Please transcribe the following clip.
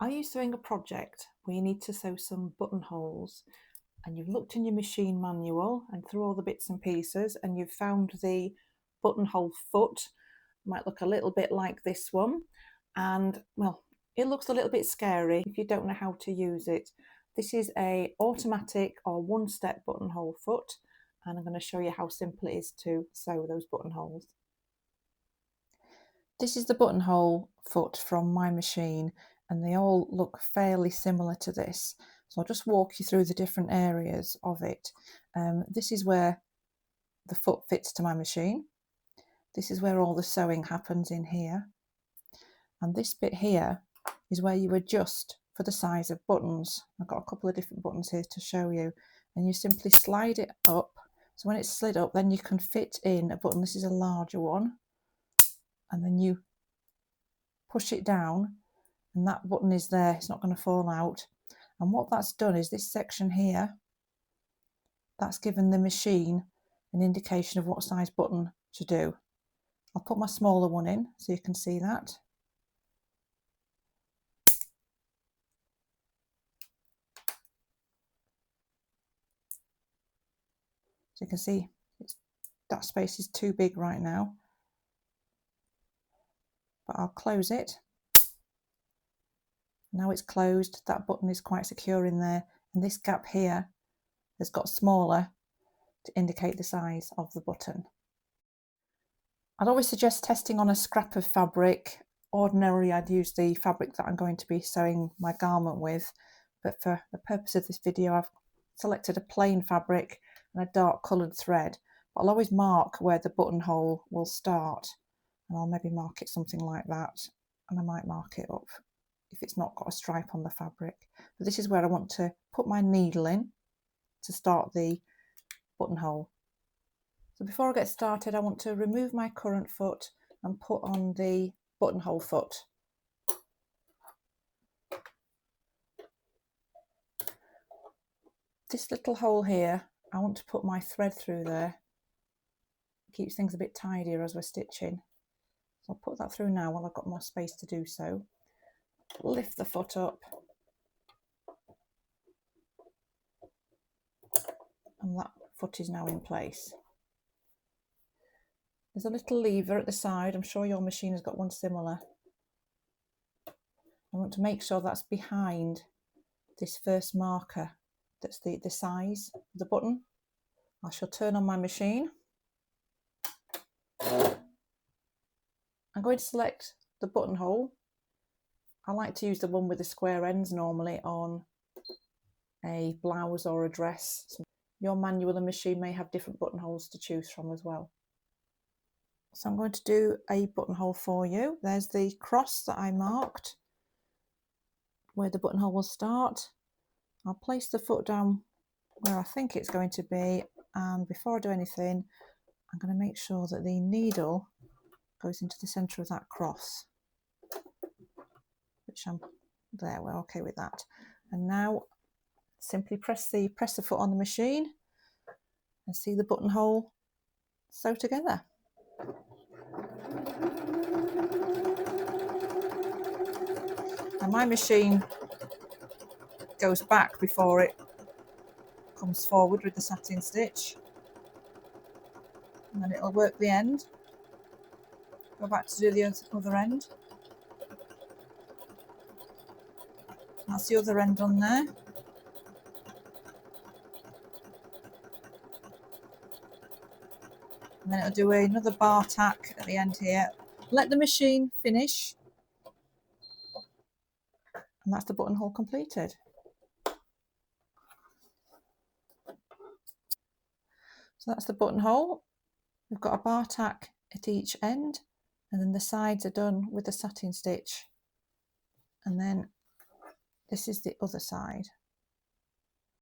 Are you doing a project where you need to sew some buttonholes and you've looked in your machine manual and through all the bits and pieces and you've found the buttonhole foot? Might look a little bit like this one, and well, it looks a little bit scary if you don't know how to use it. This is a automatic or one-step buttonhole foot, and I'm going to show you how simple it is to sew those buttonholes. This is the buttonhole foot from my machine, and they all look fairly similar to this. So I'll just walk you through the different areas of it. This is where the foot fits to my machine. This is where all the sewing happens in here. And this bit here is where you adjust for the size of buttons. I've got a couple of different buttons here to show you. And you simply slide it up. So when it's slid up, then you can fit in a button. This is a larger one. And then you push it down and that button is there. It's not going to fall out. And what that's done is this section here, that's given the machine an indication of what size button to do. I'll put my smaller one in so you can see that. So you can see that space is too big right now, but I'll close it. Now it's closed, that button is quite secure in there, and this gap here has got smaller to indicate the size of the button. I'd always suggest testing on a scrap of fabric. Ordinarily I'd use the fabric that I'm going to be sewing my garment with, but for the purpose of this video I've selected a plain fabric and a dark coloured thread. But I'll always mark where the buttonhole will start, and I'll maybe mark it something like that, and I might mark it up if it's not got a stripe on the fabric. But this is where I want to put my needle in to start the buttonhole. So before I get started, I want to remove my current foot and put on the buttonhole foot. This little hole here, I want to put my thread through there. It keeps things a bit tidier as we're stitching. So I'll put that through now while I've got more space to do so. Lift the foot up. And that foot is now in place. There's a little lever at the side. I'm sure your machine has got one similar. I want to make sure that's behind this first marker. That's the size of the button. I shall turn on my machine. I'm going to select the buttonhole. I like to use the one with the square ends normally on a blouse or a dress. So your manual and machine may have different buttonholes to choose from as well. So I'm going to do a buttonhole for you. There's the cross that I marked where the buttonhole will start. I'll place the foot down where I think it's going to be, and before I do anything I'm going to make sure that the needle goes into the centre of that cross, which I'm there, we're okay with that. And now simply press the foot on the machine and see the buttonhole sew together. And my machine goes back before it comes forward with the satin stitch, and then it'll work the end, go back to do the other end. That's the other end on there. And then it'll do another bar tack at the end here. Let the machine finish, and that's the buttonhole completed. So that's the buttonhole. We've got a bar tack at each end, and then the sides are done with the satin stitch. And then this is the other side.